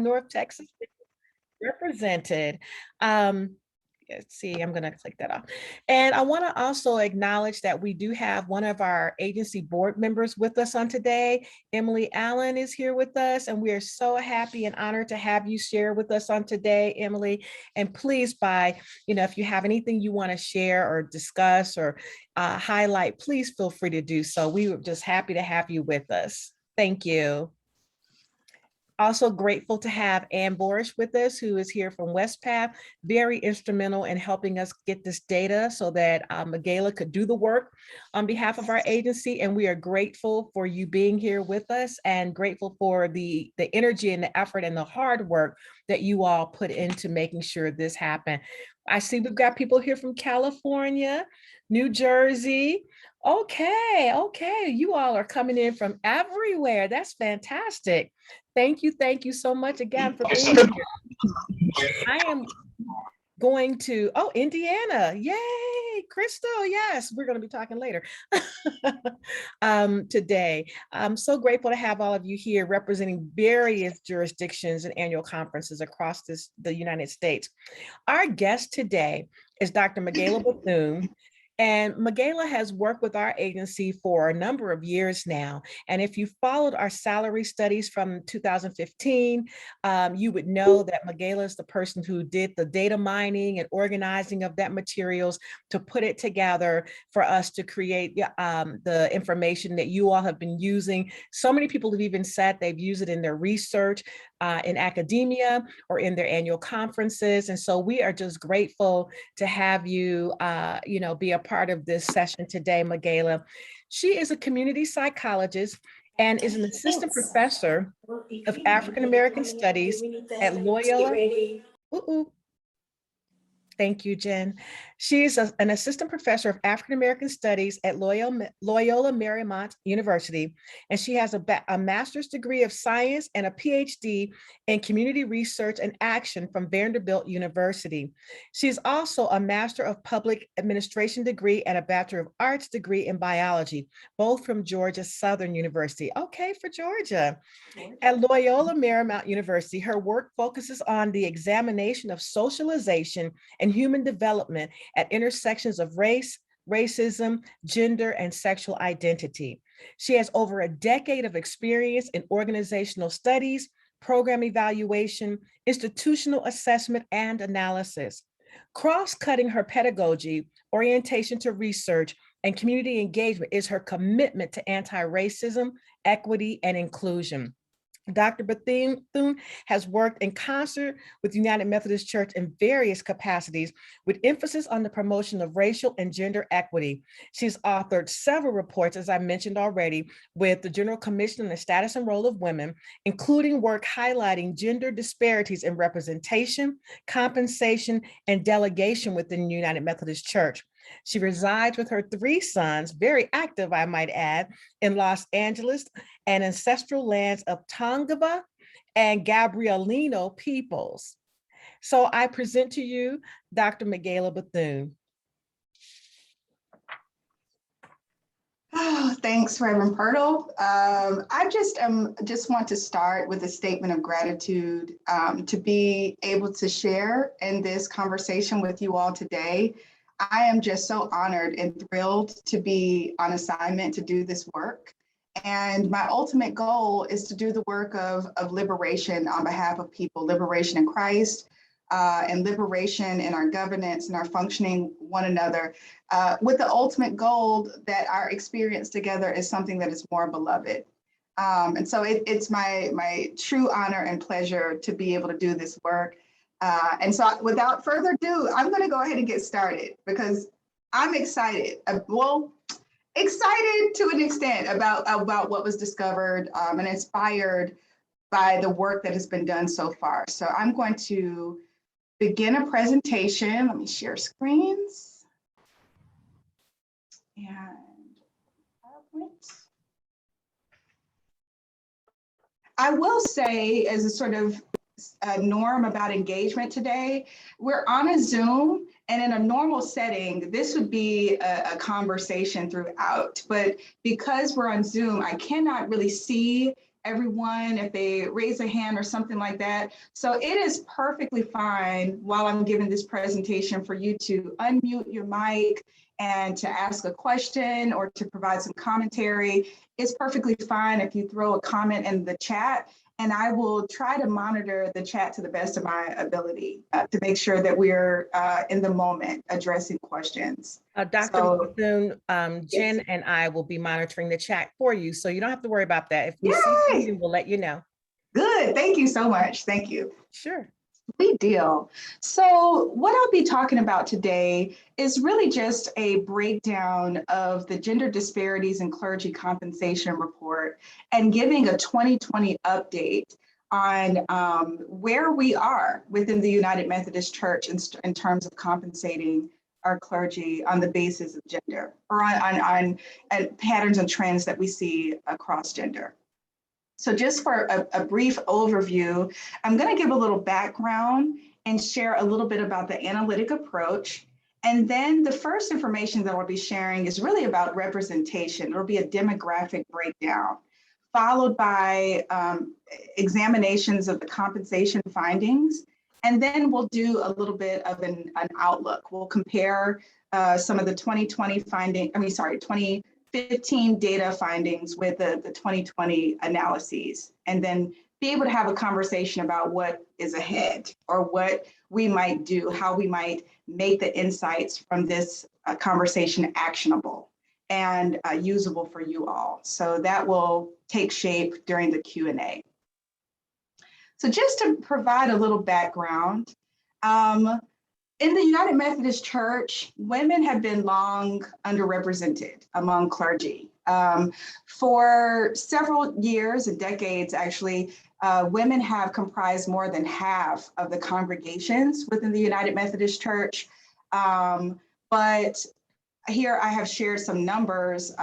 North Texas represented. Let's see, I'm going to click that off. And I want to also acknowledge that we do have one of our agency board members with us on today. Emily Allen is here with us, and we are so happy and honored to have you share with us on today, Emily. And please, if you have anything you want to share or discuss or highlight, please feel free to do so. We were just happy to have you with us. Thank you. Also grateful to have Ann Borish with us, who is here from WestPath, very instrumental in helping us get this data so that Michaela could do the work on behalf of our agency. And we are grateful for you being here with us and grateful for the energy and the effort and the hard work that you all put into making sure this happened. I see we've got people here from California, New Jersey. Okay, you all are coming in from everywhere. That's fantastic. Thank you so much again for being here. I am going to, Indiana, yay, Crystal, yes, we're going to be talking later today. I'm so grateful to have all of you here representing various jurisdictions and annual conferences across the United States. Our guest today is Dr. Michaela Bethune. And Michaela has worked with our agency for a number of years now. And if you followed our salary studies from 2015, you would know that Michaela is the person who did the data mining and organizing of that materials to put it together for us to create the information that you all have been using. So many people have even said they've used it in their research, in academia, or in their annual conferences. And so we are just grateful to have you, be a part of this session today, Michaela. She is a community psychologist and is an assistant professor of African American Studies at Loyola. Thank you, Jen. She is an assistant professor of African American Studies at Loyola Marymount University, and she has a master's degree of science and a PhD in community research and action from Vanderbilt University. She's also a Master of Public Administration degree and a Bachelor of Arts degree in biology, both from Georgia Southern University. Okay, for Georgia. At Loyola Marymount University, her work focuses on the examination of socialization and human development at intersections of race, racism, gender, and sexual identity. She has over a decade of experience in organizational studies, program evaluation, institutional assessment, and analysis. Cross-cutting her pedagogy, orientation to research, and community engagement is her commitment to anti-racism, equity, and inclusion. Dr. Bethune has worked in concert with the United Methodist Church in various capacities with emphasis on the promotion of racial and gender equity. She's authored several reports, as I mentioned already, with the General Commission on the Status and Role of Women, including work highlighting gender disparities in representation, compensation, and delegation within the United Methodist Church. She resides with her 3 sons, very active, I might add, in Los Angeles and ancestral lands of Tongva and Gabrielino peoples. So I present to you Dr. Michaela Bethune. Oh, thanks, Reverend Purtle. I just want to start with a statement of gratitude to be able to share in this conversation with you all today. I am just so honored and thrilled to be on assignment to do this work. And my ultimate goal is to do the work of liberation on behalf of people, liberation in Christ, and liberation in our governance and our functioning one another, with the ultimate goal that our experience together is something that is more beloved. And so it's my true honor and pleasure to be able to do this work. And so without further ado, I'm going to go ahead and get started because I'm excited. Excited to an extent about what was discovered and inspired by the work that has been done so far. So I'm going to begin a presentation. Let me share screens. And PowerPoint. I will say, as a sort of norm about engagement today, we're on a Zoom, and in a normal setting, this would be a conversation throughout. But because we're on Zoom, I cannot really see everyone if they raise a hand or something like that. So it is perfectly fine while I'm giving this presentation for you to unmute your mic and to ask a question or to provide some commentary. It's perfectly fine if you throw a comment in the chat, and I will try to monitor the chat to the best of my ability to make sure that we're in the moment addressing questions. Dr. So, Monsoon, yes. Jen and I will be monitoring the chat for you, so you don't have to worry about that. If we see Yay! something, we'll let you know. Good. Thank you so much. Thank you. Sure. Big deal. So what I'll be talking about today is really just a breakdown of the gender disparities in clergy compensation report and giving a 2020 update on where we are within the United Methodist Church in terms of compensating our clergy on the basis of gender or on patterns and trends that we see across gender. So just for a brief overview, I'm going to give a little background and share a little bit about the analytic approach. And then the first information that I'll be sharing is really about representation. It'll be a demographic breakdown, followed by examinations of the compensation findings. And then we'll do a little bit of an outlook. We'll compare some of the 2015 data findings with the 2020 analyses, and then be able to have a conversation about what is ahead or what we might do, how we might make the insights from this conversation actionable and usable for you all. So that will take shape during the Q&A. So just to provide a little background, in the United Methodist Church, women have been long underrepresented among clergy. For several years and decades, actually, women have comprised more than half of the congregations within the United Methodist Church. But here I have shared some numbers.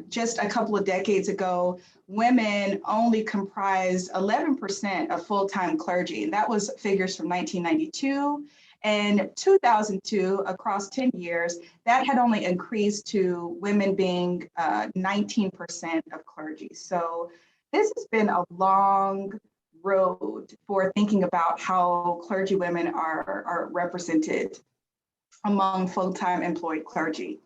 Just a couple of decades ago, women only comprised 11% of full-time clergy, and that was figures from 1992. And 2002, across 10 years, that had only increased to women being 19% of clergy. So this has been a long road for thinking about how clergy women are represented among full-time employed clergy.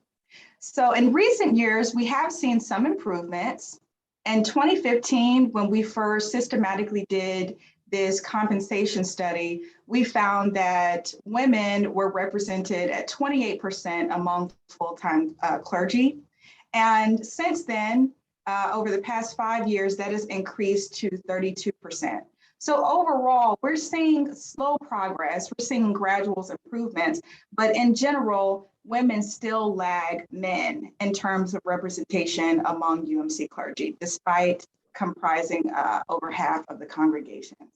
So in recent years, we have seen some improvements. In 2015, when we first systematically did this compensation study, we found that women were represented at 28% among full-time clergy. And since then, over the past 5 years, that has increased to 32%. So overall, we're seeing slow progress, we're seeing gradual improvements, but in general, women still lag men in terms of representation among UMC clergy, despite comprising over half of the congregations.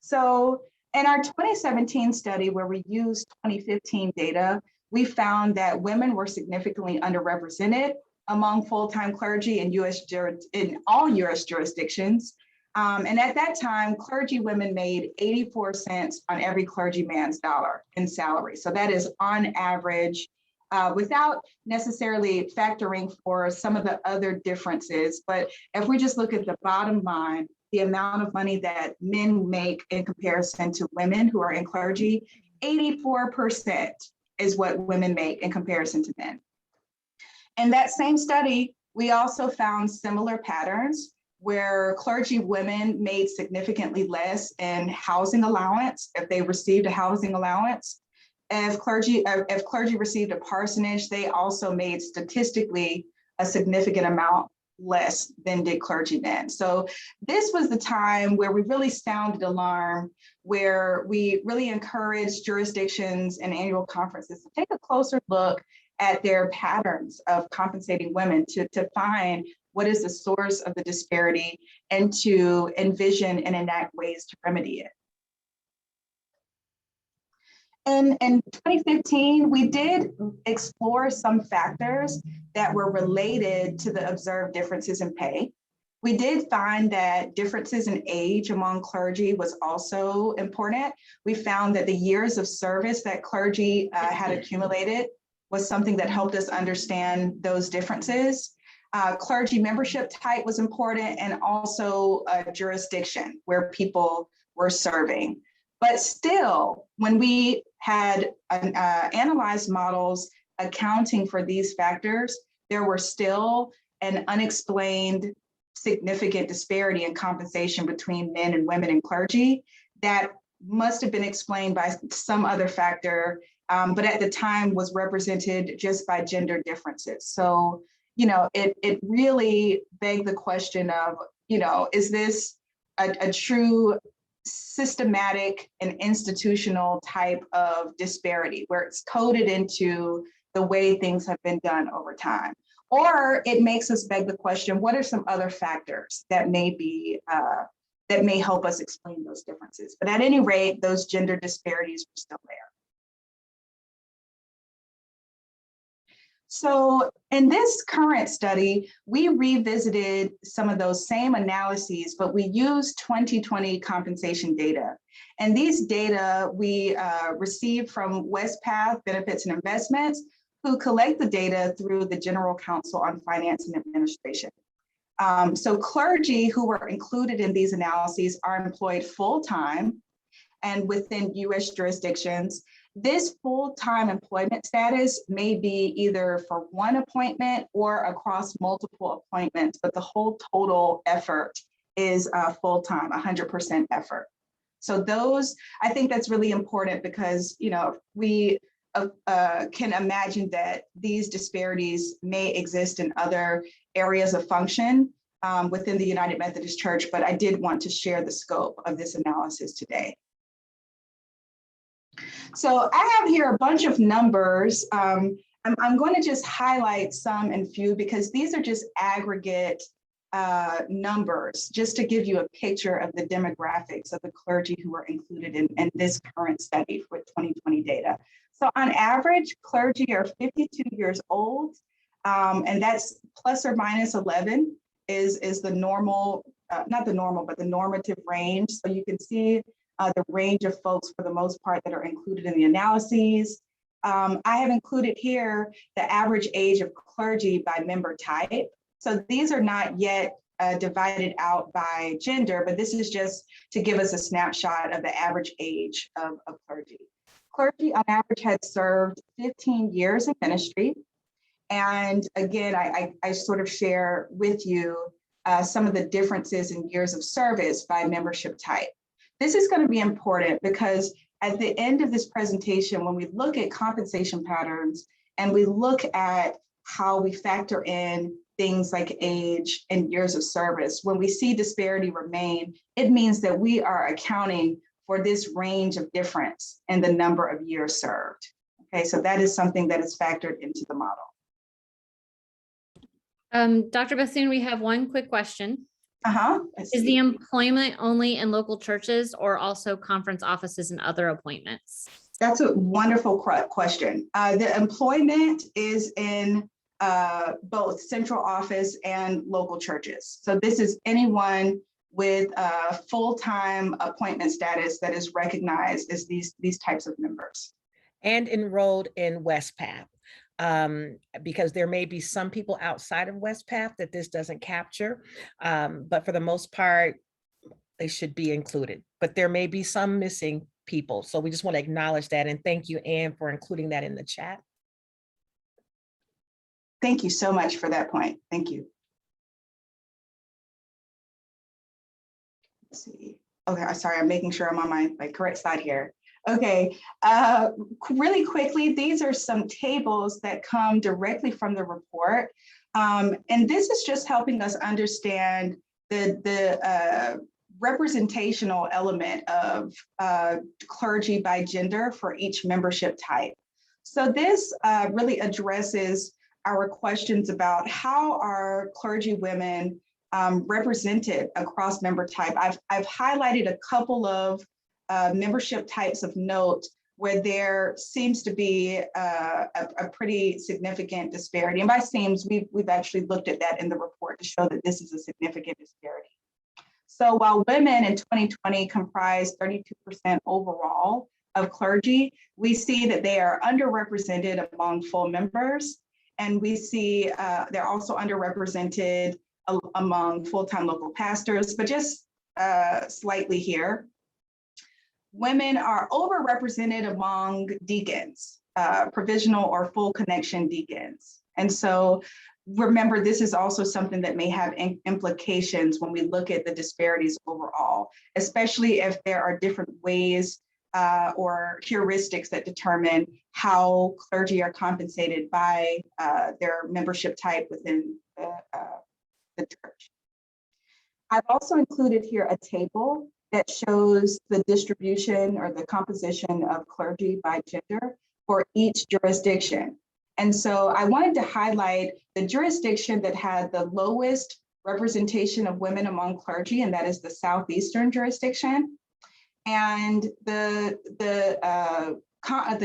So in our 2017 study, where we used 2015 data, we found that women were significantly underrepresented among full-time clergy in all U.S. jurisdictions. And at that time, clergy women made 84 cents on every clergyman's dollar in salary. So that is on average, without necessarily factoring for some of the other differences. But if we just look at the bottom line, the amount of money that men make in comparison to women who are in clergy, 84% is what women make in comparison to men. In that same study, we also found similar patterns where clergy women made significantly less in housing allowance if they received a housing allowance. If clergy received a parsonage, they also made statistically a significant amount less than did clergymen. So this was the time where we really sounded alarm, where we really encouraged jurisdictions and annual conferences to take a closer look at their patterns of compensating women to find what is the source of the disparity and to envision and enact ways to remedy it. In 2015, we did explore some factors that were related to the observed differences in pay. We did find that differences in age among clergy was also important. We found that the years of service that clergy had accumulated was something that helped us understand those differences. Clergy membership type was important, and also jurisdiction where people were serving. But still, when we had analyzed models accounting for these factors, there were still an unexplained significant disparity in compensation between men and women in clergy that must have been explained by some other factor, but at the time was represented just by gender differences. So, it really begged the question of, is this a true systematic and institutional type of disparity where it's coded into the way things have been done over time? Or it makes us beg the question, what are some other factors that may be that may help us explain those differences? But at any rate, those gender disparities were still there. So in this current study, we revisited some of those same analyses, but we used 2020 compensation data. And these data we received from WestPath Benefits and Investments, who collect the data through the General Counsel on Finance and Administration. So clergy who were included in these analyses are employed full-time and within US jurisdictions. This full-time employment status may be either for one appointment or across multiple appointments, but the whole total effort is full-time, 100% effort. So I think that's really important because, we can imagine that these disparities may exist in other areas of function within the United Methodist Church, but I did want to share the scope of this analysis today. So I have here a bunch of numbers. I'm going to just highlight some and few because these are just aggregate numbers, just to give you a picture of the demographics of the clergy who were included in this current study with 2020 data. So on average, clergy are 52 years old, and that's plus or minus 11 is the normal, not the normal, but the normative range. So you can see the range of folks for the most part that are included in the analyses. I have included here the average age of clergy by member type. So these are not yet divided out by gender, but this is just to give us a snapshot of the average age of clergy. Clergy on average had served 15 years in ministry. And again, I sort of share with you some of the differences in years of service by membership type. This is going to be important because at the end of this presentation, when we look at compensation patterns and we look at how we factor in things like age and years of service, when we see disparity remain, it means that we are accounting for this range of difference in the number of years served. Okay, so that is something that is factored into the model. Dr. Bassoon, we have one quick question. Is the employment only in local churches or also conference offices and other appointments? That's a wonderful question. The employment is in both central office and local churches. So this is anyone with a full-time appointment status that is recognized as these types of members. And enrolled in WestPath. Because there may be some people outside of WestPath that this doesn't capture, but for the most part, they should be included. But there may be some missing people. So we just want to acknowledge that. And thank you, Anne, for including that in the chat. Thank you so much for that point. Thank you. Let's see. Okay, sorry, I'm making sure I'm on my correct side here. Okay, really quickly, these are some tables that come directly from the report. And this is just helping us understand the representational element of clergy by gender for each membership type. So this really addresses our questions about how are clergy women represented across member type. I've highlighted a couple of membership types of note where there seems to be a pretty significant disparity. And by seems, we've actually looked at that in the report to show that this is a significant disparity. So while women in 2020 comprise 32% overall of clergy, we see that they are underrepresented among full members And we see they're also underrepresented among full-time local pastors, but just slightly here. Women are overrepresented among deacons, provisional or full connection deacons. And so remember, this is also something that may have implications when we look at the disparities overall, especially if there are different ways or heuristics that determine how clergy are compensated by their membership type within the church. I've also included here a table that shows the distribution or the composition of clergy by gender for each jurisdiction. And so I wanted to highlight the jurisdiction that had the lowest representation of women among clergy, and that is the Southeastern jurisdiction. And the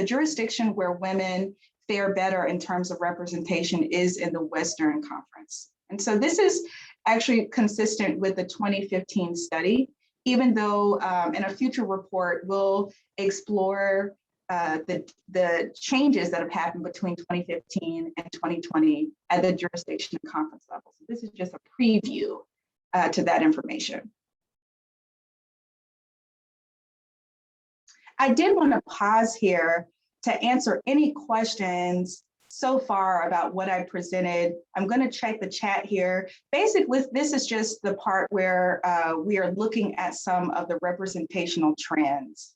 jurisdiction where women fare better in terms of representation is in the Western Conference. And so this is actually consistent with the 2015 study, even though in a future report, we'll explore the changes that have happened between 2015 and 2020 at the jurisdiction and conference level. So this is just a preview to that information. I did want to pause here to answer any questions so far about what I presented. I'm going to check the chat here. Basically, this is just the part where we are looking at some of the representational trends.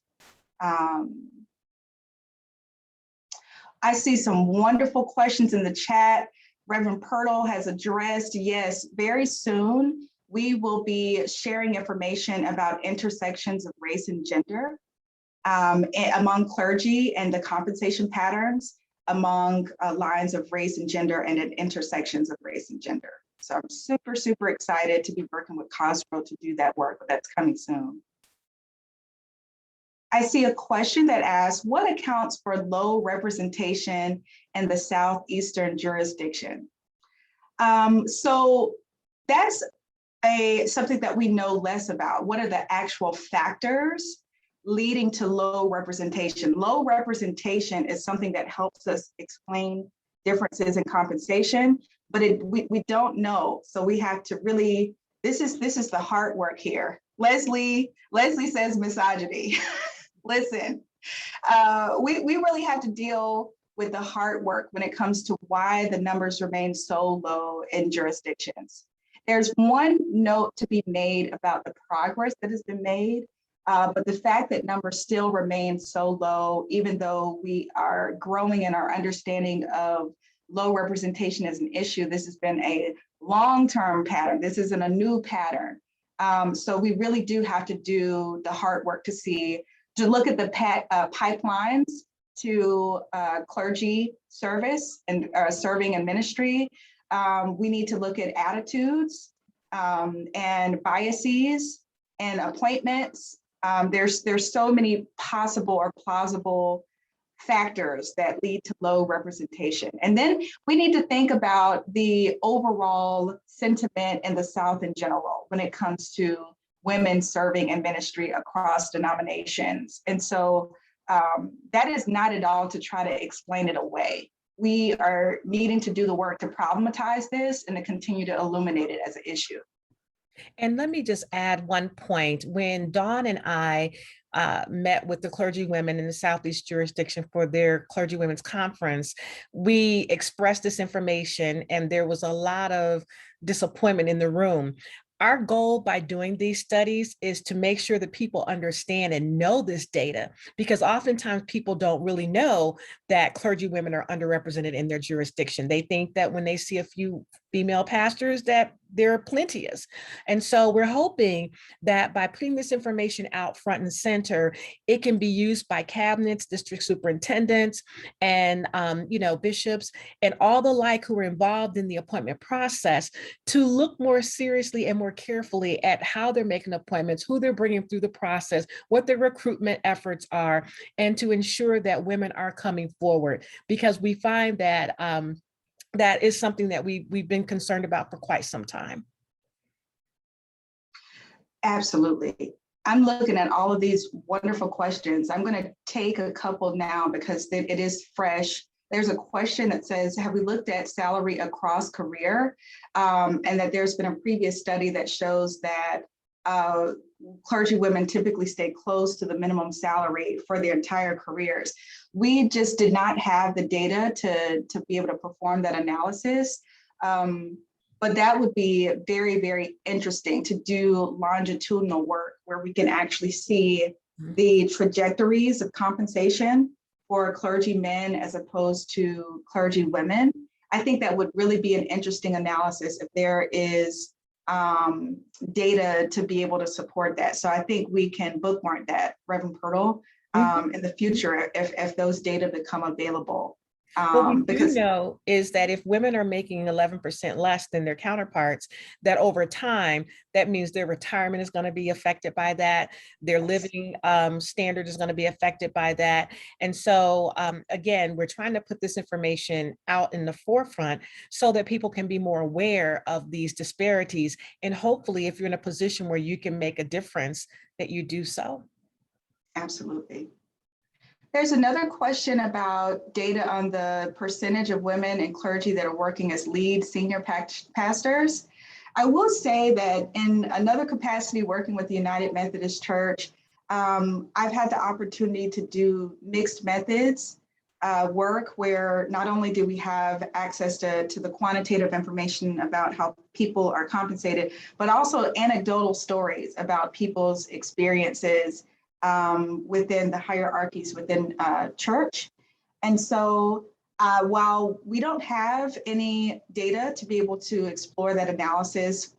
I see some wonderful questions in the chat. Reverend Pirtle has addressed, yes, very soon we will be sharing information about intersections of race and gender among clergy and the compensation patterns among lines of race and gender and at intersections of race and gender. So I'm super, super excited to be working with Cosgrove to do that work, but that's coming soon. I see a question that asks, what accounts for low representation in the Southeastern jurisdiction? So that's something that we know less about. What are the actual factors leading to low representation? Low representation is something that helps us explain differences in compensation, but we don't know. So we have to really, this is the hard work here. Leslie says misogyny. Listen, we really have to deal with the hard work when it comes to why the numbers remain so low in jurisdictions. There's one note to be made about the progress that has been made, but the fact that numbers still remain so low, even though we are growing in our understanding of low representation as an issue, this has been a long-term pattern. This isn't a new pattern. So we really do have to do the hard work to look at the pipelines to clergy service and serving in ministry. We need to look at attitudes and biases and appointments. There's so many possible or plausible factors that lead to low representation. And then we need to think about the overall sentiment in the South in general when it comes to women serving in ministry across denominations. And so that is not at all to try to explain it away. We are needing to do the work to problematize this and to continue to illuminate it as an issue. And let me just add one point. When Dawn and I met with the clergy women in the Southeast jurisdiction for their clergy women's conference, we expressed this information and there was a lot of disappointment in the room. Our goal by doing these studies is to make sure that people understand and know this data, because oftentimes people don't really know that clergy women are underrepresented in their jurisdiction. They think that when they see a few female pastors that they're plenteous. And so we're hoping that by putting this information out front and center, it can be used by cabinets, district superintendents, and bishops, and all the like who are involved in the appointment process to look more seriously and more carefully at how they're making appointments, who they're bringing through the process, what their recruitment efforts are, and to ensure that women are coming forward, because we find that that is something that we've been concerned about for quite some time. Absolutely. I'm looking at all of these wonderful questions. I'm going to take a couple now because it is fresh there's a question that says, have we looked at salary across career? And that there's been a previous study that shows that clergy women typically stay close to the minimum salary for their entire careers. We just did not have the data to be able to perform that analysis. But that would be very, very interesting to do longitudinal work where we can actually see the trajectories of compensation for clergy men as opposed to clergy women. I think that would really be an interesting analysis if there is data to be able to support that. So I think we can bookmark that, Reverend Pirtle, in the future if those data become available. What we do Because know is that if women are making 11% less than their counterparts, that over time, that means their retirement is going to be affected by that. Their living standard is going to be affected by that. And so, again, we're trying to put this information out in the forefront so that people can be more aware of these disparities. And hopefully, if you're in a position where you can make a difference, that you do so. absolutely. There's another question about data on the percentage of women in clergy that are working as lead senior pastors. I will say that in another capacity working with the United Methodist Church, I've had the opportunity to do mixed methods work where not only do we have access to the quantitative information about how people are compensated, but also anecdotal stories about people's experiences within the hierarchies within church. And so while we don't have any data to be able to explore that analysis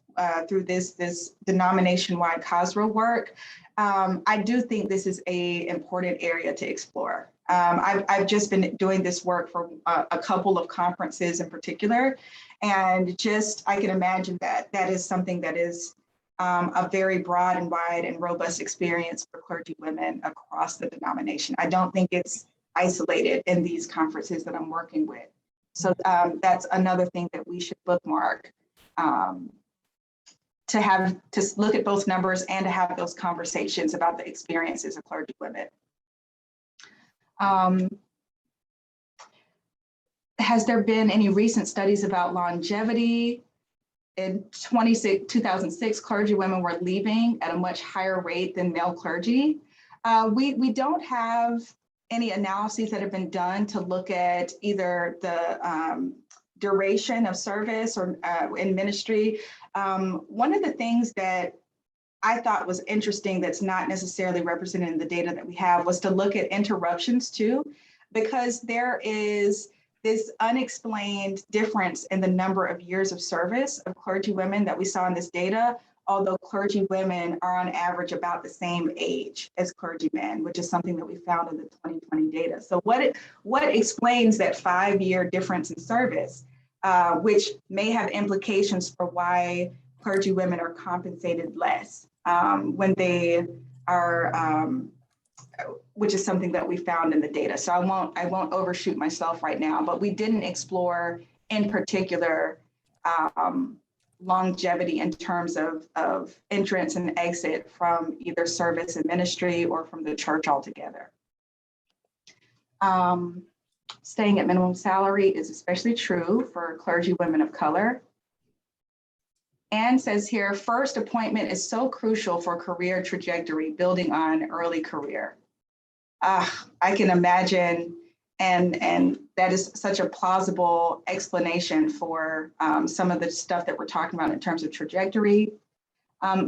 through this denomination-wide COSRA work, I do think this is an important area to explore. I've just been doing this work for a couple of conferences in particular, and just I can imagine that that is something that is a very broad and wide and robust experience for clergy women across the denomination. I don't think it's isolated in these conferences that I'm working with. So that's another thing that we should bookmark to look at both numbers and to have those conversations about the experiences of clergy women. Has there been any recent studies about longevity? In 2006, clergy women were leaving at a much higher rate than male clergy. We don't have any analyses that have been done to look at either the duration of service or in ministry. One of the things that I thought was interesting that's not necessarily represented in the data that we have was to look at interruptions too, because there is this unexplained difference in the number of years of service of clergy women that we saw in this data, although clergy women are on average about the same age as clergy men, which is something that we found in the 2020 data. So what explains that 5-year difference in service, which may have implications for why clergy women are compensated less when they are, which is something that we found in the data. So I won't overshoot myself right now, but we didn't explore in particular longevity in terms of entrance and exit from either service and ministry or from the church altogether. Staying at minimum salary is especially true for clergy women of color. Anne says here, first appointment is so crucial for career trajectory, building on early career. I can imagine, and that is such a plausible explanation for some of the stuff that we're talking about in terms of trajectory.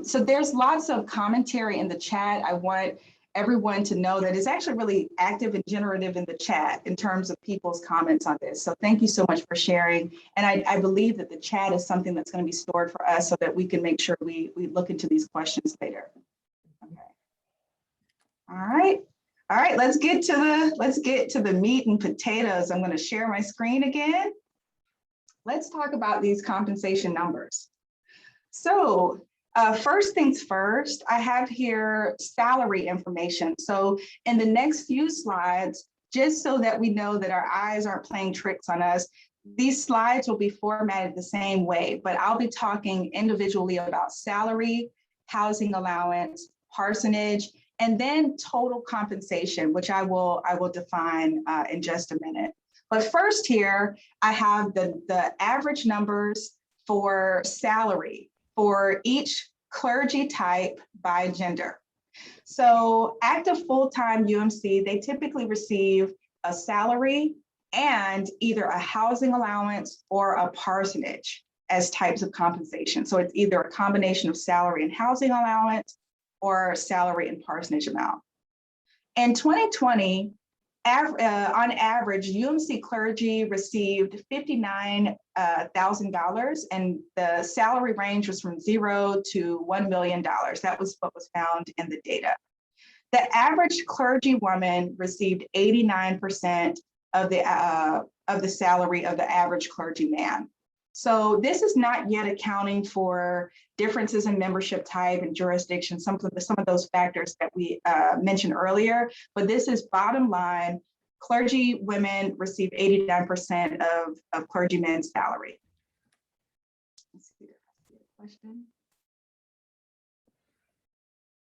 So there's lots of commentary in the chat. I want everyone to know that it's actually really active and generative in the chat in terms of people's comments on this. So thank you so much for sharing. And I believe that the chat is something that's going to be stored for us so that we can make sure we look into these questions later. Okay. All right, let's get to the meat and potatoes. I'm going to share my screen again. Let's talk about these compensation numbers. So first things first, I have here salary information. So in the next few slides, just so that we know that our eyes aren't playing tricks on us, these slides will be formatted the same way, but I'll be talking individually about salary, housing allowance, parsonage, and then total compensation, which I will define in just a minute. But first here, I have the average numbers for salary for each clergy type by gender. So active full-time UMC, they typically receive a salary and either a housing allowance or a parsonage as types of compensation. So it's either a combination of salary and housing allowance or salary and parsonage amount. In 2020, on average, UMC clergy received $59,000, and the salary range was from $0 to $1 million. That was what was found in the data. The average clergy woman received 89% of the salary of the average clergy man. So this is not yet accounting for differences in membership type and jurisdiction, some of those factors that we mentioned earlier, but this is bottom line. Clergy women receive 89% of clergymen's salary. Let's see, question.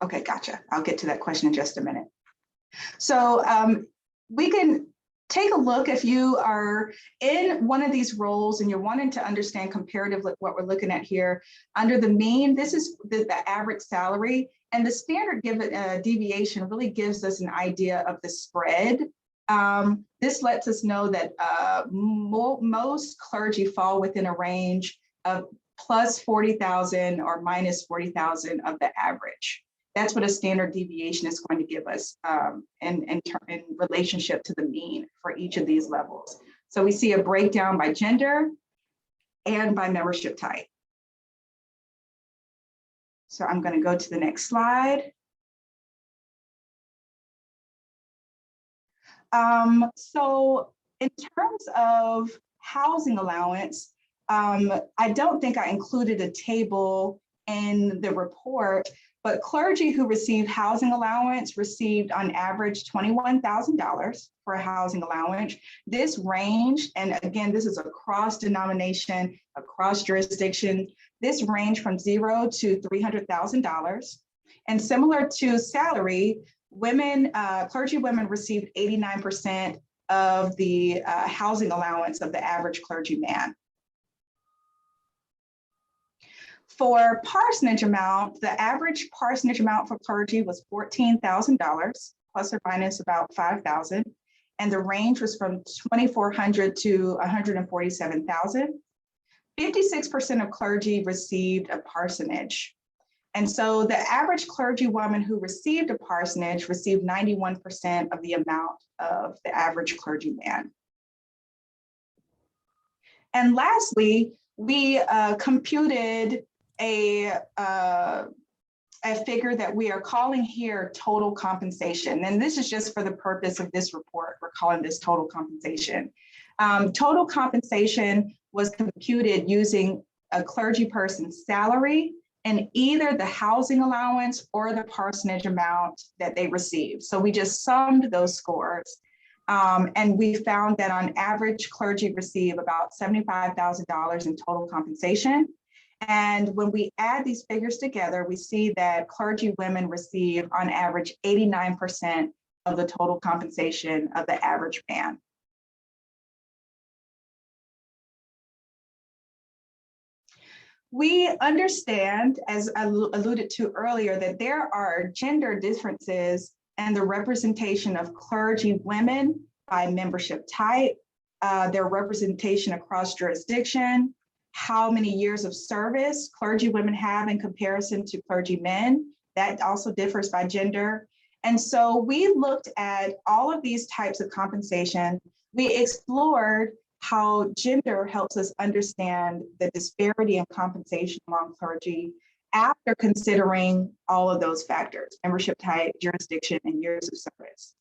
Okay, gotcha. I'll get to that question in just a minute. So we can take a look if you are in one of these roles and you're wanting to understand comparatively what we're looking at here. Under the mean, this is the average salary, and the standard deviation really gives us an idea of the spread. This lets us know that most clergy fall within a range of plus 40,000 or minus 40,000 of the average. That's what a standard deviation is going to give us in relationship to the mean for each of these levels. So we see a breakdown by gender and by membership type. So I'm going to go to the next slide. So in terms of housing allowance, I don't think I included a table in the report, but clergy who received housing allowance received on average $21,000 for a housing allowance. This range, and again, this is across denomination, across jurisdiction, this range from $0 to $300,000. And similar to salary, clergy women received 89% of the housing allowance of the average clergy man. For parsonage amount, the average parsonage amount for clergy was $14,000, plus or minus about $5,000, and the range was from $2,400 to $147,000. 56% of clergy received a parsonage. And so the average clergy woman who received a parsonage received 91% of the amount of the average clergy man. And lastly, we computed a figure that we are calling here total compensation. And this is just for the purpose of this report. We're calling this total compensation. Total compensation was computed using a clergy person's salary and either the housing allowance or the parsonage amount that they received. So we just summed those scores. And we found that on average, clergy receive about $75,000 in total compensation. And when we add these figures together, we see that clergy women receive on average 89% of the total compensation of the average man. We understand, as I alluded to earlier, that there are gender differences in the representation of clergy women by membership type, their representation across jurisdiction, how many years of service clergy women have in comparison to clergy men. That also differs by gender. And so we looked at all of these types of compensation. We explored how gender helps us understand the disparity in compensation among clergy after considering all of those factors: membership type, jurisdiction, and years of service.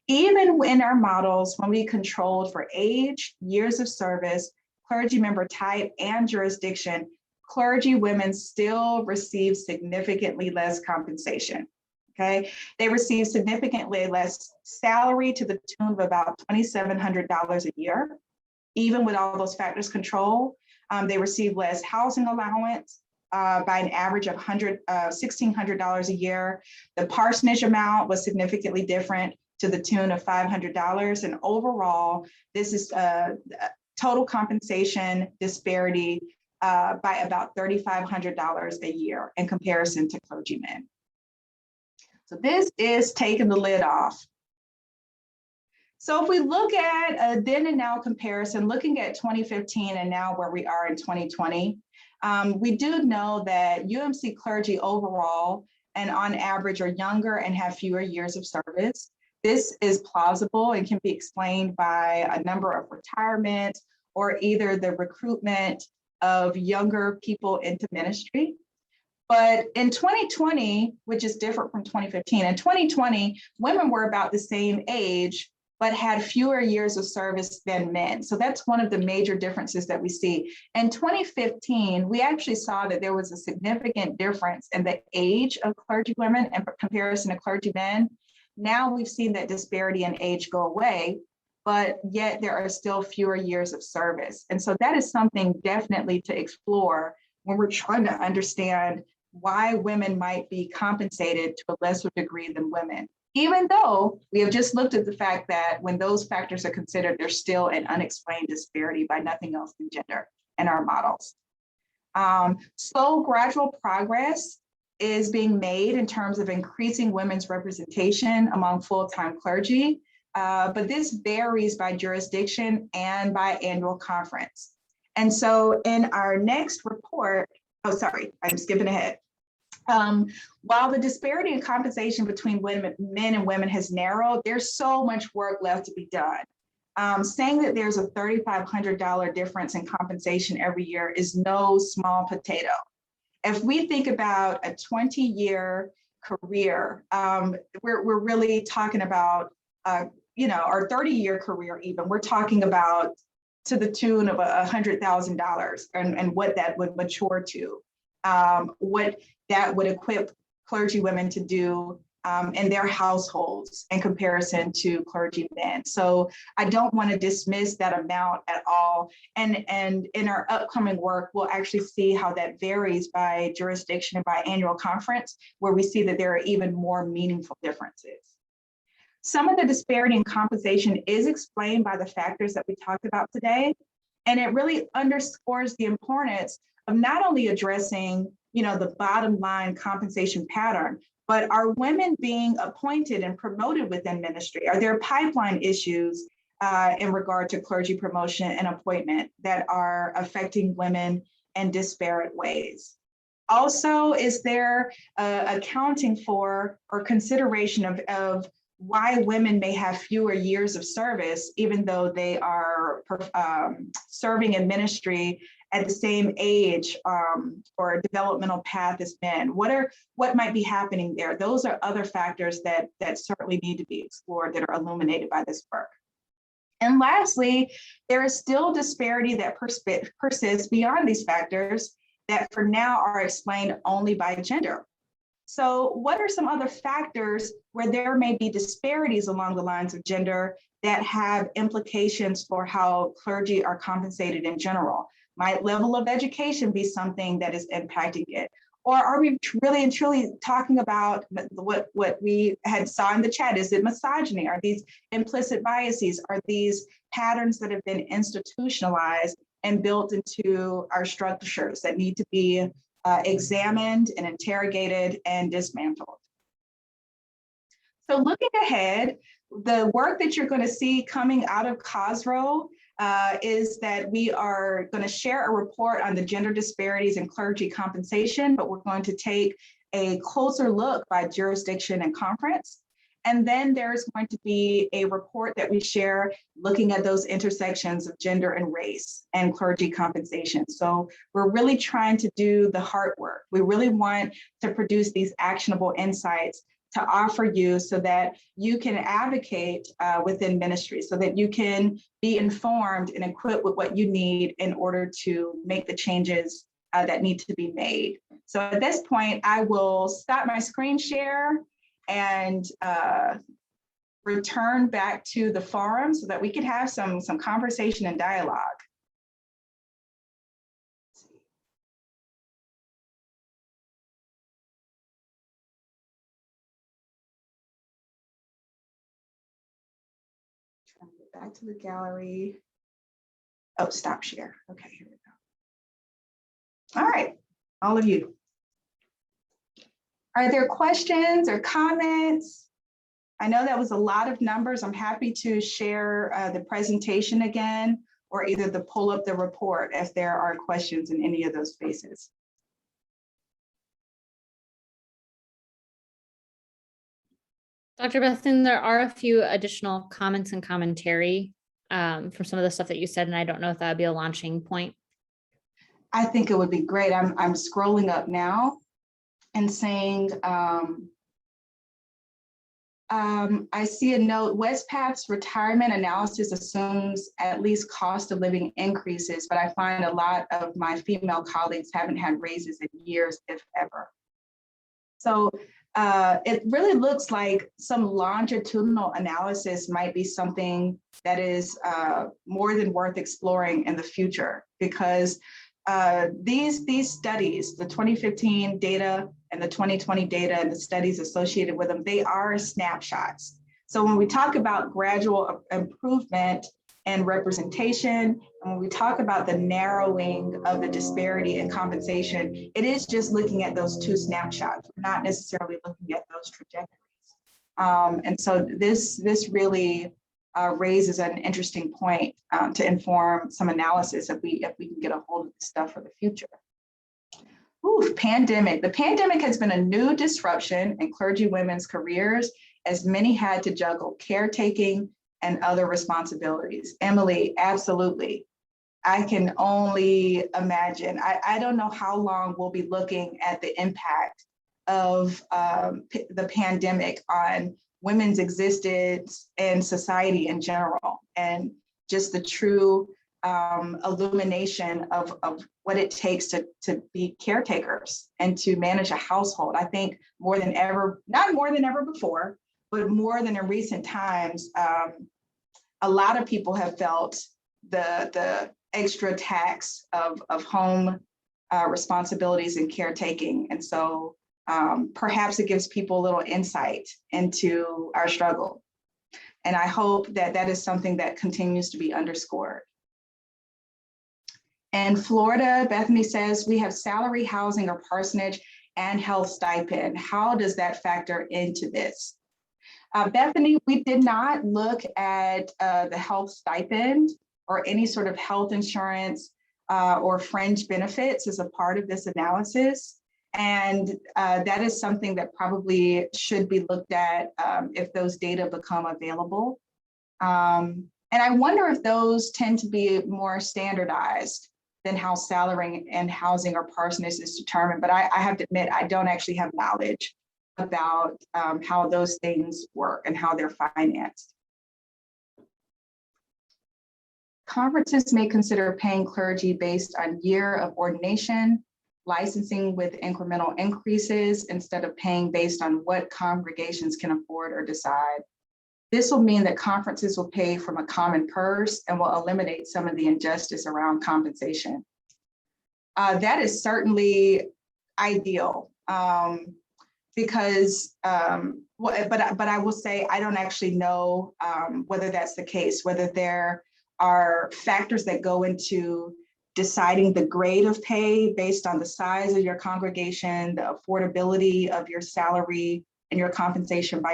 Even in our models, when we controlled for age, years of service, clergy member type, and jurisdiction, clergy women still receive significantly less compensation. Okay, they receive significantly less salary to the tune of about $2,700 a year. Even with all those factors controlled, they receive less housing allowance by an average of $1,600 a year. The parsonage amount was significantly different. to the tune of $500. And overall, this is a total compensation disparity by about $3,500 a year in comparison to clergymen. So this is taking the lid off. So if we look at a then and now comparison, looking at 2015 and now where we are in 2020, we do know that UMC clergy overall and on average are younger and have fewer years of service. This is plausible and can be explained by a number of retirements or either the recruitment of younger people into ministry. But in 2020, which is different from 2015, in 2020, women were about the same age, but had fewer years of service than men. So that's one of the major differences that we see. In 2015, we actually saw that there was a significant difference in the age of clergy women in comparison to clergy men. Now we've seen that disparity in age go away, but yet there are still fewer years of service. And so that is something definitely to explore when we're trying to understand why women might be compensated to a lesser degree than women, even though we have just looked at the fact that when those factors are considered, there's still an unexplained disparity by nothing else than gender in our models. Slow, gradual progress is being made in terms of increasing women's representation among full-time clergy, but this varies by jurisdiction and by annual conference. And so in our next report, oh, sorry, I'm skipping ahead. While the disparity in compensation between men and women has narrowed, there's so much work left to be done. Saying that there's a $3,500 difference in compensation every year is no small potato. If we think about a 20-year career, we're really talking about, our 30-year career even, we're talking about to the tune of $100,000 and what that would mature to, what that would equip clergy women to do in their households in comparison to clergy men. So I don't want to dismiss that amount at all. And in our upcoming work, we'll actually see how that varies by jurisdiction and by annual conference, where we see that there are even more meaningful differences. Some of the disparity in compensation is explained by the factors that we talked about today. And it really underscores the importance of not only addressing the bottom line compensation pattern, but are women being appointed and promoted within ministry? Are there pipeline issues in regard to clergy promotion and appointment that are affecting women in disparate ways? Also, is there accounting for or consideration of why women may have fewer years of service, even though they are serving in ministry at the same age or developmental path as men? What might be happening there? Those are other factors that certainly need to be explored that are illuminated by this work. And lastly, there is still disparity that persists beyond these factors that for now are explained only by gender. So what are some other factors where there may be disparities along the lines of gender that have implications for how clergy are compensated in general? Might level of education be something that is impacting it? Or are we really and truly talking about what we had saw in the chat? Is it misogyny? Are these implicit biases? Are these patterns that have been institutionalized and built into our structures that need to be examined and interrogated and dismantled? So looking ahead, the work that you're going to see coming out of COSRO is that we are going to share a report on the gender disparities in clergy compensation, but we're going to take a closer look by jurisdiction and conference. And then there's going to be a report that we share looking at those intersections of gender and race and clergy compensation. So we're really trying to do the hard work. We really want to produce these actionable insights to offer you so that you can advocate within ministry, so that you can be informed and equipped with what you need in order to make the changes that need to be made. So at this point, I will stop my screen share and return back to the forum so that we can have some conversation and dialogue. back to the gallery. Oh, stop share. Okay, here we go. All right, all of you. Are there questions or comments? I know that was a lot of numbers. I'm happy to share the presentation again, or either to pull up the report if there are questions in any of those spaces. Dr. Bethune, there are a few additional comments and commentary for some of the stuff that you said, and I don't know if that would be a launching point. I think it would be great. I'm scrolling up now and saying, I see a note, Westpath's retirement analysis assumes at least cost of living increases, but I find a lot of my female colleagues haven't had raises in years, if ever. So it really looks like some longitudinal analysis might be something that is more than worth exploring in the future, because these studies, the 2015 data and the 2020 data and the studies associated with them, they are snapshots. So when we talk about gradual improvement and representation, and when we talk about the narrowing of the disparity in compensation, it is just looking at those two snapshots, not necessarily looking at those trajectories. And so this really raises an interesting point to inform some analysis if we can get a hold of this stuff for the future. Ooh, pandemic. The pandemic has been a new disruption in clergy women's careers, as many had to juggle caretaking and other responsibilities. Emily, absolutely. I can only imagine. I don't know how long we'll be looking at the impact of the pandemic on women's existence and society in general, and just the true illumination of what it takes to be caretakers and to manage a household. I think more than ever, not more than ever before, but more than in recent times, a lot of people have felt the extra tax of home responsibilities and caretaking. And so perhaps it gives people a little insight into our struggle. And I hope that that is something that continues to be underscored. In Florida, Bethany says, we have salary, housing, or parsonage, and health stipend. How does that factor into this? Bethany, we did not look at the health stipend or any sort of health insurance or fringe benefits as a part of this analysis. And that is something that probably should be looked at if those data become available. And I wonder if those tend to be more standardized than how salary and housing or parsonage is determined. But I have to admit, I don't actually have knowledge about how those things work and how they're financed. Conferences may consider paying clergy based on year of ordination, licensing with incremental increases instead of paying based on what congregations can afford or decide. This will mean that conferences will pay from a common purse and will eliminate some of the injustice around compensation. That is certainly ideal because, but I will say I don't actually know whether that's the case, whether there are factors that go into deciding the grade of pay based on the size of your congregation, the affordability of your salary, and your compensation by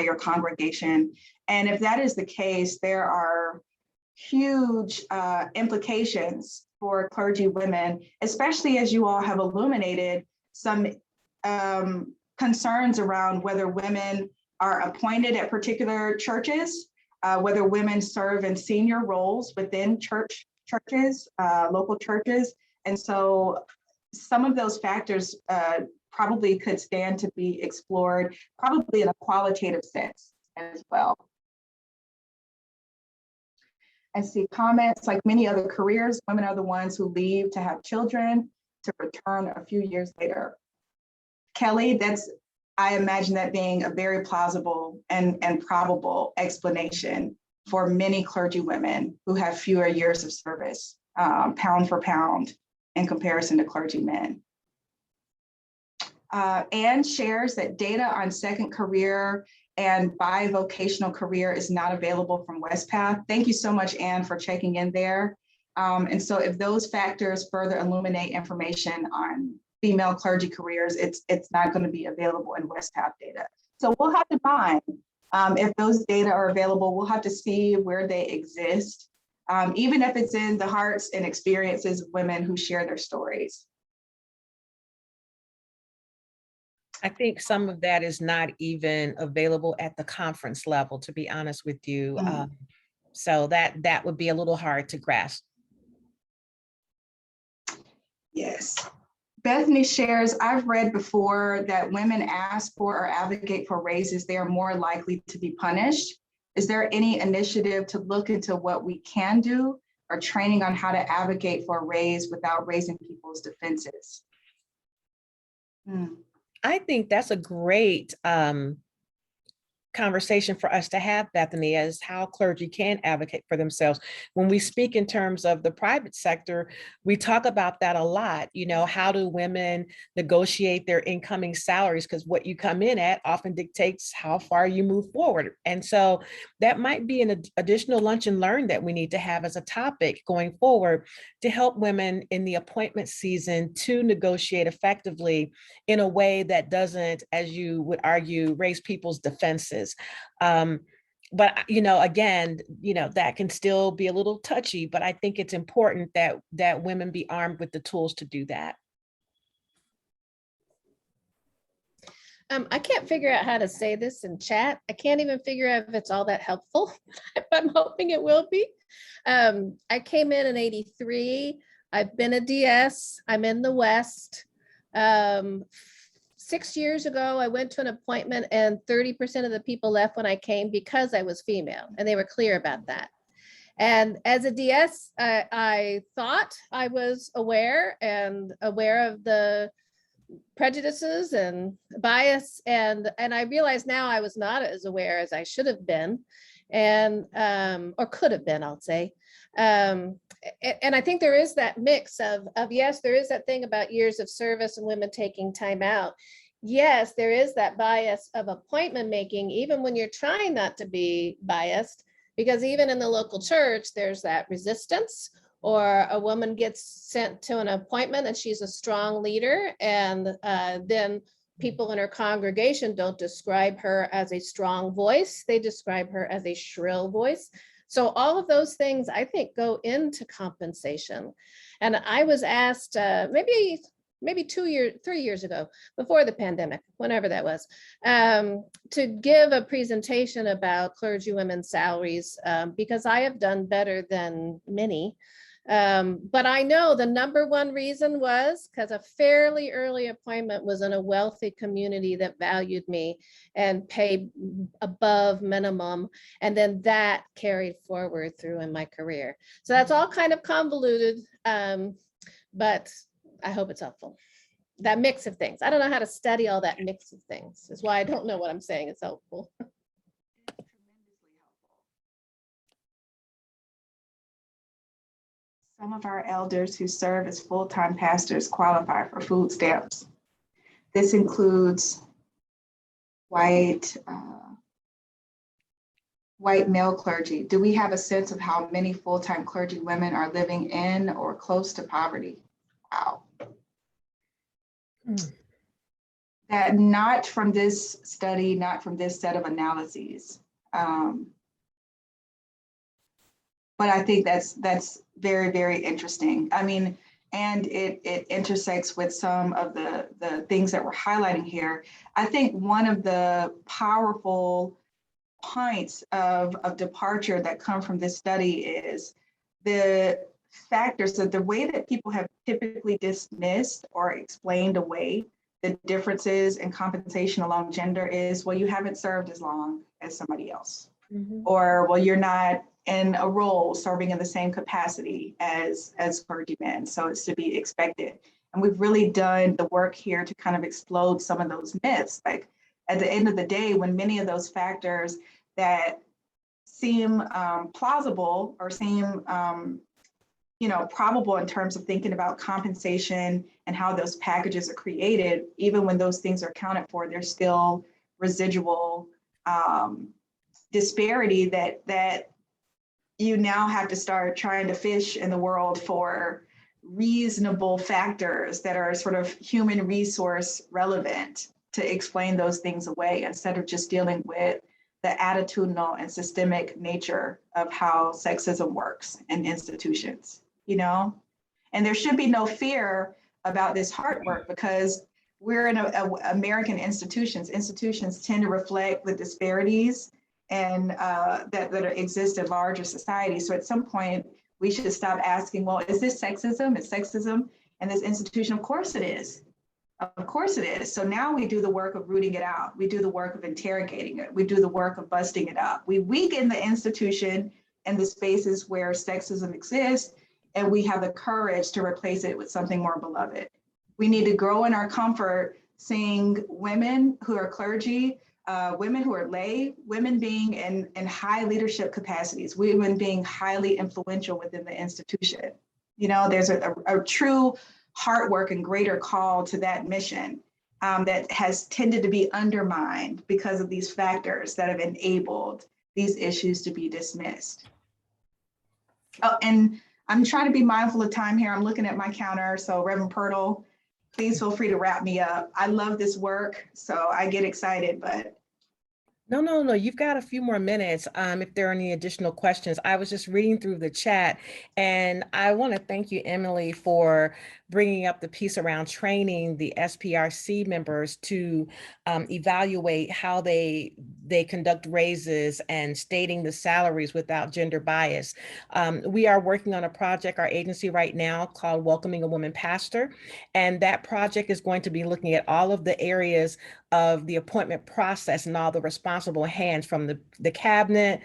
your congregation. And if that is the case, there are huge implications for clergy women, especially as you all have illuminated some concerns around whether women are appointed at particular churches, whether women serve in senior roles within churches, local churches. And so some of those factors probably could stand to be explored, probably in a qualitative sense as well. I see comments, like many other careers, women are the ones who leave to have children, to return a few years later. Kelly, I imagine that being a very plausible and probable explanation for many clergy women who have fewer years of service, pound for pound, in comparison to clergy men. Anne shares that data on second career and bivocational career is not available from Westpath. Thank you so much, Anne, for checking in there. And so if those factors further illuminate information on female clergy careers, it's not going to be available in Westpath data. So we'll have to find if those data are available. We'll have to see where they exist, even if it's in the hearts and experiences of women who share their stories. I think some of that is not even available at the conference level, to be honest with you. So that would be a little hard to grasp. Yes. Bethany shares, I've read before that women ask for or advocate for raises, they are more likely to be punished. Is there any initiative to look into what we can do or training on how to advocate for a raise without raising people's defenses? I think that's a great conversation for us to have, Bethany, as how clergy can advocate for themselves. When we speak in terms of the private sector, we talk about that a lot. You know, how do women negotiate their incoming salaries? Because what you come in at often dictates how far you move forward. And so that might be an additional lunch and learn that we need to have as a topic going forward to help women in the appointment season to negotiate effectively in a way that doesn't, as you would argue, raise people's defenses. But again, that can still be a little touchy, but I think it's important that women be armed with the tools to do that. I can't figure out how to say this in chat. I can't even figure out if it's all that helpful, but I'm hoping it will be. I came in '83. I've been a DS. I'm in the West. 6 years ago, I went to an appointment and 30% of the people left when I came because I was female, and they were clear about that. And as a DS, I thought I was aware of the prejudices and bias, and I realize now I was not as aware as I should have been, and or could have been, I'll say. And I think there is that mix of yes, there is that thing about years of service and women taking time out. Yes, there is that bias of appointment making, even when you're trying not to be biased, because even in the local church, there's that resistance, or a woman gets sent to an appointment and she's a strong leader, and then people in her congregation don't describe her as a strong voice, they describe her as a shrill voice. So all of those things, I think, go into compensation. And I was asked maybe 3 years ago, before the pandemic, whenever that was, to give a presentation about clergy women's salaries, because I have done better than many. But I know the number one reason was because a fairly early appointment was in a wealthy community that valued me and paid above minimum. And then that carried forward through in my career. So that's all kind of convoluted, but I hope it's helpful. That mix of things. I don't know how to study all that mix of things. That's why I don't know what I'm saying is helpful. Some of our elders who serve as full-time pastors qualify for food stamps. This includes white male clergy. Do we have a sense of how many full-time clergy women are living in or close to poverty? Wow. That not from this study, not from this set of analyses. But I think that's very, very interesting. I mean, and it intersects with some of the things that we're highlighting here. I think one of the powerful points of departure that come from this study is the factors, that the way that people have typically dismissed or explained away the differences in compensation along gender is, well, you haven't served as long as somebody else. Mm-hmm. Or, well, you're not in a role serving in the same capacity as clergymen, so it's to be expected. And we've really done the work here to kind of explode some of those myths. Like at the end of the day, when many of those factors that seem plausible or seem probable in terms of thinking about compensation and how those packages are created, even when those things are accounted for, there's still residual disparity that you now have to start trying to fish in the world for reasonable factors that are sort of human resource relevant to explain those things away, instead of just dealing with the attitudinal and systemic nature of how sexism works in institutions, you know? And there should be no fear about this hard work, because we're in American institutions. Institutions tend to reflect the disparities and that exist in larger society. So at some point, we should stop asking, well, is this sexism? Is sexism in this institution? Of course it is. Of course it is. So now we do the work of rooting it out. We do the work of interrogating it. We do the work of busting it up. We weaken the institution and the spaces where sexism exists, and we have the courage to replace it with something more beloved. We need to grow in our comfort seeing women who are clergy, women who are lay, women being in high leadership capacities, women being highly influential within the institution. You know, there's a true heart work and greater call to that mission that has tended to be undermined because of these factors that have enabled these issues to be dismissed. Oh, and I'm trying to be mindful of time here. I'm looking at my counter. So Reverend Pirtle, please feel free to wrap me up. I love this work, so I get excited, but. No, you've got a few more minutes if there are any additional questions. I was just reading through the chat, and I want to thank you, Emily, for bringing up the piece around training the SPRC members to evaluate how they conduct raises and stating the salaries without gender bias. We are working on a project, our agency right now, called Welcoming a Woman Pastor, and that project is going to be looking at all of the areas of the appointment process and all the responsible hands, from the cabinet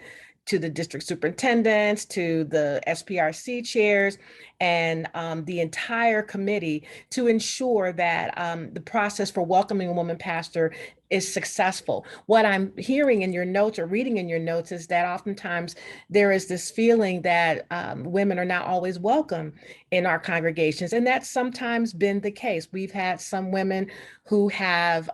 to the district superintendents to the SPRC chairs and the entire committee, to ensure that the process for welcoming a woman pastor is successful. What I'm hearing in your notes or reading in your notes is that oftentimes there is this feeling that women are not always welcome in our congregations. And that's sometimes been the case. We've had some women who have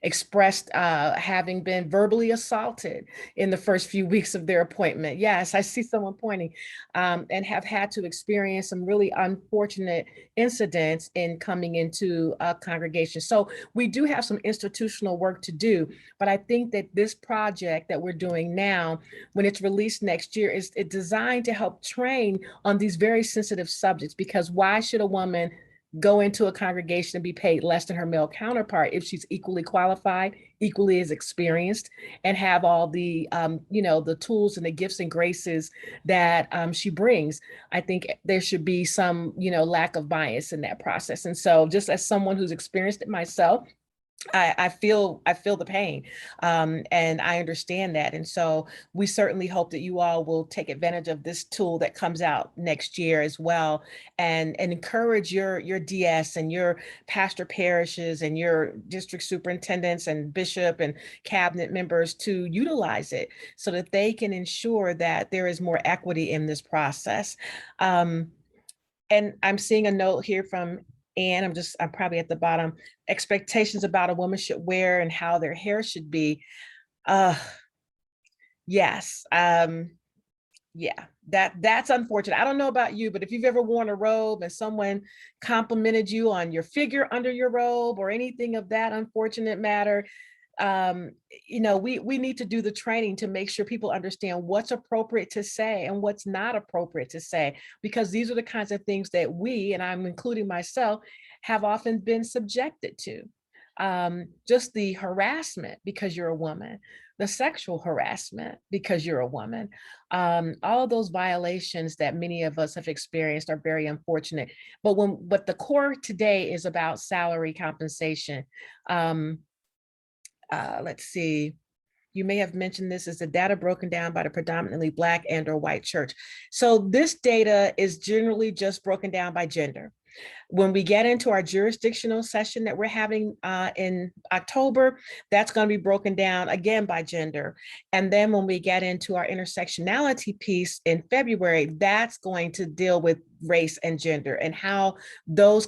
expressed having been verbally assaulted in the first few weeks of their appointment. Yes, I see someone pointing, and have had to experience some really unfortunate incidents in coming into a congregation. So we do have some institutional work to do, but I think that this project that we're doing now, when it's released next year, is designed to help train on these very sensitive subjects. Because why should a woman go into a congregation and be paid less than her male counterpart if she's equally qualified, equally as experienced, and have all the the tools and the gifts and graces that she brings? I think there should be some lack of bias in that process. And so, just as someone who's experienced it myself, I feel the pain, and I understand that. And so we certainly hope that you all will take advantage of this tool that comes out next year as well, and encourage your DS and your pastor parishes and your district superintendents and bishop and cabinet members to utilize it so that they can ensure that there is more equity in this process. And I'm seeing a note here from Anne. I'm probably at the bottom. Expectations about a woman should wear and how their hair should be. Yes. Yeah, that's unfortunate. I don't know about you, but if you've ever worn a robe and someone complimented you on your figure under your robe or anything of that unfortunate matter, we need to do the training to make sure people understand what's appropriate to say and what's not appropriate to say, because these are the kinds of things that we, and I'm including myself, have often been subjected to. Just the harassment because you're a woman, the sexual harassment because you're a woman, all of those violations that many of us have experienced are very unfortunate. But the core today is about salary compensation. Let's see. You may have mentioned this as the data broken down by the predominantly Black and or white church. So this data is generally just broken down by gender. When we get into our jurisdictional session that we're having in October, that's going to be broken down again by gender. And then when we get into our intersectionality piece in February, that's going to deal with race and gender, and how those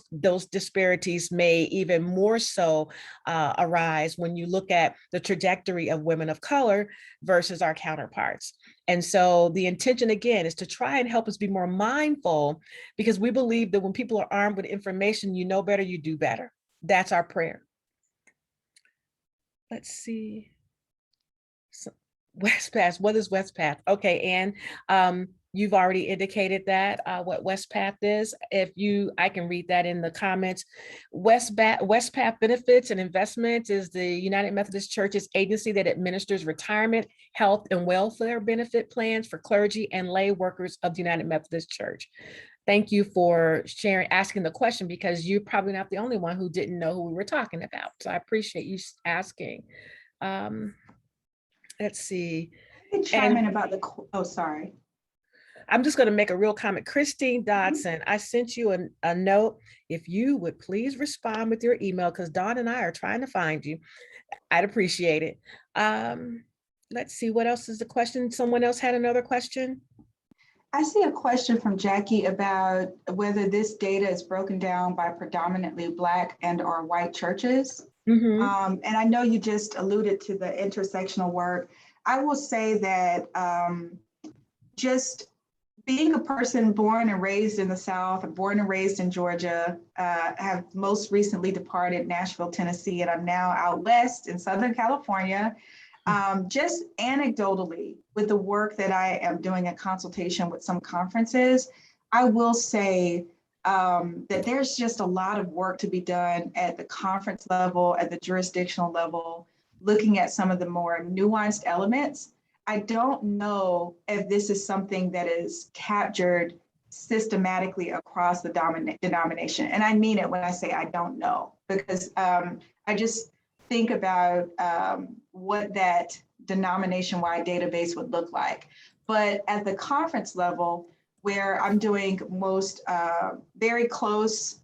disparities may even more so arise when you look at the trajectory of women of color versus our counterparts. And so the intention, again, is to try and help us be more mindful, because we believe that when people are armed with information, you know better, you do better. That's our prayer. Let's see. So, WestPath, what is WestPath? Okay, Anne, you've already indicated that, what WestPath is. I can read that in the comments. WestPath Benefits and Investments is the United Methodist Church's agency that administers retirement, health, and welfare benefit plans for clergy and lay workers of the United Methodist Church. Thank you for asking the question, because you're probably not the only one who didn't know who we were talking about. So I appreciate you asking. Let's see. I can chime in about oh, sorry. I'm just going to make a real comment. Christine Dodson, I sent you a note. If you would please respond with your email, because Dawn and I are trying to find you. I'd appreciate it. Let's see, what else is the question? Someone else had another question? I see a question from Jackie about whether this data is broken down by predominantly Black and/or white churches. And I know you just alluded to the intersectional work. I will say that just being a person born and raised in the South, born and raised in Georgia, have most recently departed Nashville, Tennessee, and I'm now out west in Southern California. Just anecdotally, with the work that I am doing in consultation with some conferences, I will say that there's just a lot of work to be done at the conference level, at the jurisdictional level, looking at some of the more nuanced elements. I don't know if this is something that is captured systematically across the denomination. And I mean it when I say I don't know, because I just think about what that denomination-wide database would look like. But at the conference level, where I'm doing most very close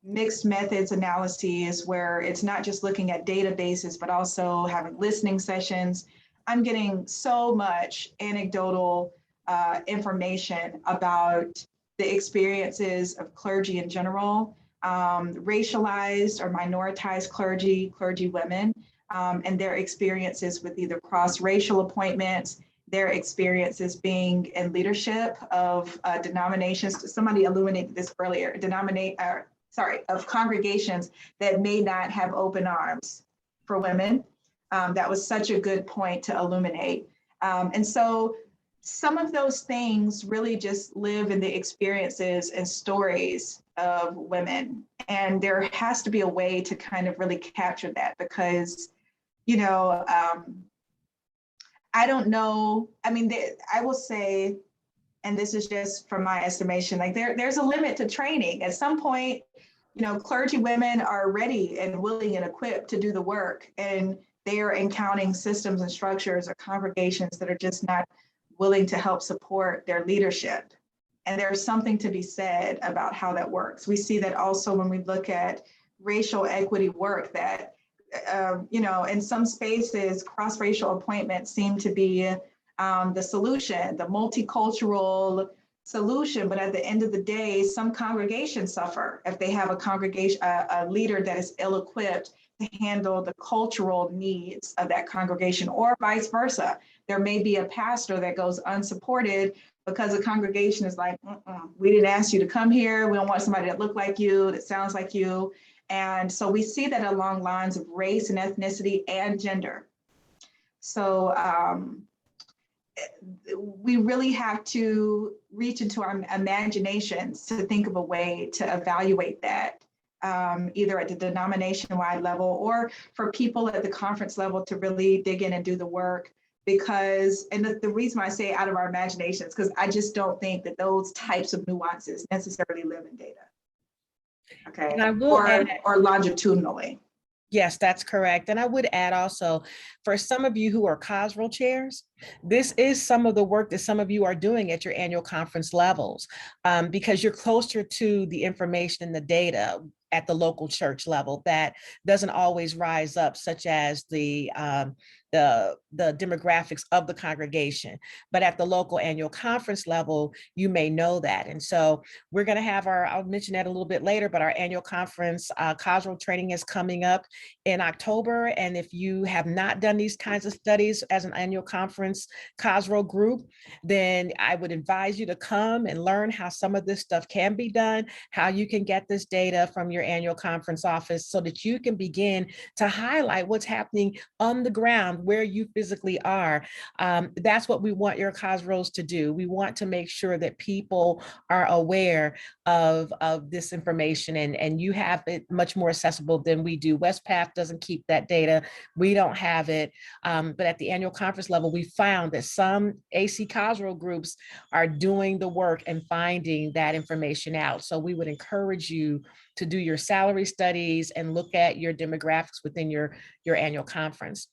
mixed methods analyses, where it's not just looking at databases, but also having listening sessions, I'm getting so much anecdotal information about the experiences of clergy in general, racialized or minoritized clergy women, and their experiences with either cross-racial appointments, their experiences being in leadership of denominations. Somebody illuminated this earlier, of congregations that may not have open arms for women. That was such a good point to illuminate. And so some of those things really just live in the experiences and stories of women. And there has to be a way to kind of really capture that, because, you know, I don't know. I mean, I will say, and this is just from my estimation, like there's a limit to training. At some point, you know, clergy women are ready and willing and equipped to do the work, and they are encountering systems and structures or congregations that are just not willing to help support their leadership. And there's something to be said about how that works. We see that also when we look at racial equity work, that you know, in some spaces, cross-racial appointments seem to be the solution, the multicultural solution. But at the end of the day, some congregations suffer if they have a leader that is ill-equipped to handle the cultural needs of that congregation, or vice versa. There may be a pastor that goes unsupported because the congregation is like, we didn't ask you to come here. We don't want somebody that look like you, that sounds like you. And so we see that along lines of race and ethnicity and gender. So we really have to reach into our imaginations to think of a way to evaluate that, either at the denomination-wide level or for people at the conference level to really dig in and do the work. Because, and the reason why I say out of our imaginations, because I just don't think that those types of nuances necessarily live in data. Okay, and I will add, or longitudinally. Yes, that's correct. And I would add also, for some of you who are COSRL chairs, this is some of the work that some of you are doing at your annual conference levels, because you're closer to the information and the data at the local church level that doesn't always rise up, such as the the demographics of the congregation. But at the local annual conference level, you may know that. And so we're going to have I'll mention that a little bit later, but our annual conference causal training is coming up in October. And if you have not done these kinds of studies as an annual conference causal group, then I would advise you to come and learn how some of this stuff can be done, how you can get this data from your annual conference office so that you can begin to highlight what's happening on the ground where you physically are. That's what we want your COSROs to do. We want to make sure that people are aware of this information, and you have it much more accessible than we do. WestPath doesn't keep that data. We don't have it. But at the annual conference level, we found that some AC COSRO groups are doing the work and finding that information out. So we would encourage you to do your salary studies and look at your demographics within your annual conference.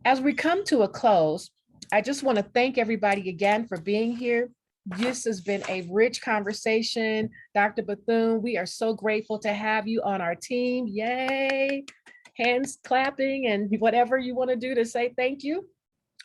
As we come to a close, I just want to thank everybody again for being here. This has been a rich conversation. Dr. Bethune, we are so grateful to have you on our team. Yay. Hands clapping and whatever you want to do to say thank you.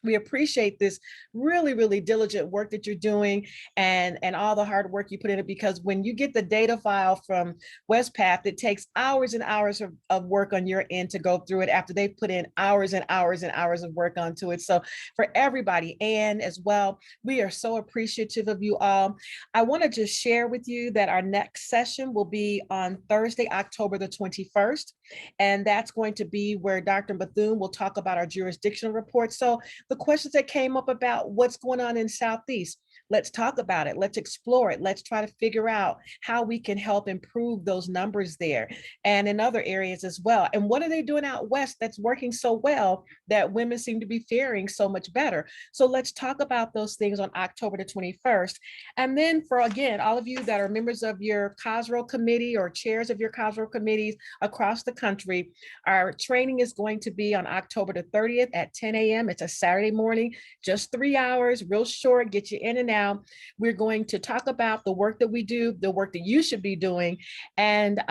We appreciate this really, really diligent work that you're doing and all the hard work you put in it, because when you get the data file from WestPath, it takes hours and hours of work on your end to go through it after they've put in hours and hours and hours of work onto it. So for everybody, and as well, we are so appreciative of you all. I want to just share with you that our next session will be on Thursday, October the 21st. And that's going to be where Dr. Bethune will talk about our jurisdictional report. So the questions that came up about what's going on in Southeast, let's talk about it. Let's explore it. Let's try to figure out how we can help improve those numbers there and in other areas as well. And what are they doing out West that's working so well that women seem to be faring so much better? So let's talk about those things on October the 21st. And then for, again, all of you that are members of your COSRO committee or chairs of your COSRO committees across the country, our training is going to be on October the 30th at 10 a.m. It's a Saturday morning, just 3 hours, real short, get you in and out. We're going to talk about the work that we do, the work that you should be doing, and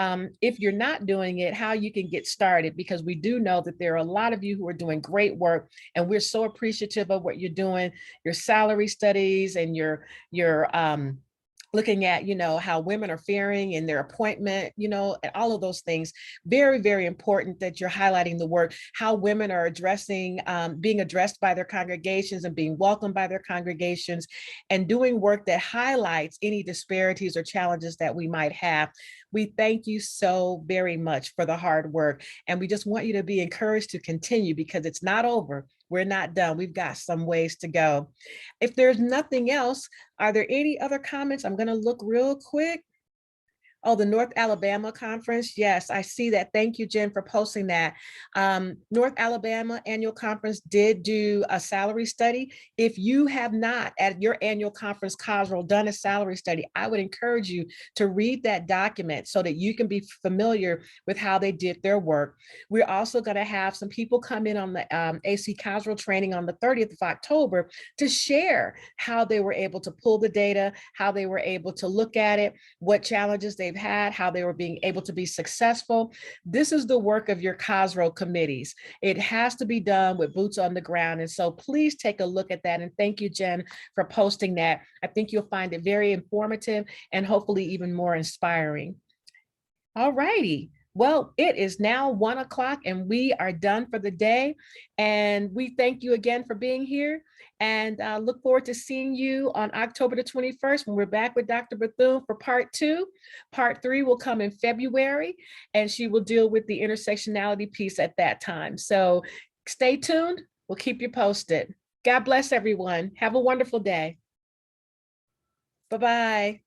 if you're not doing it, how you can get started, because we do know that there are a lot of you who are doing great work, and we're so appreciative of what you're doing, your salary studies and your looking at, how women are faring in their appointment, and all of those things. Very, very important that you're highlighting the work, how women are being addressed by their congregations and being welcomed by their congregations, and doing work that highlights any disparities or challenges that we might have. We thank you so very much for the hard work. And we just want you to be encouraged to continue, because it's not over. We're not done. We've got some ways to go. If there's nothing else, are there any other comments? I'm going to look real quick. Oh, the North Alabama Conference. Yes, I see that. Thank you, Jen, for posting that. North Alabama Annual Conference did do a salary study. If you have not, at your annual conference, COSRO, done a salary study, I would encourage you to read that document so that you can be familiar with how they did their work. We're also going to have some people come in on the AC COSRO training on the 30th of October to share how they were able to pull the data, how they were able to look at it, what challenges they've had, how they were being able to be successful. This is the work of your COSRO committees. It has to be done with boots on the ground. And so please take a look at that. And thank you, Jen, for posting that. I think you'll find it very informative and hopefully even more inspiring. All righty. Well, it is now 1 o'clock and we are done for the day. And we thank you again for being here, and look forward to seeing you on October the 21st when we're back with Dr. Bethune for part 2. Part 3 will come in February, and she will deal with the intersectionality piece at that time. So stay tuned. We'll keep you posted. God bless everyone. Have a wonderful day. Bye-bye.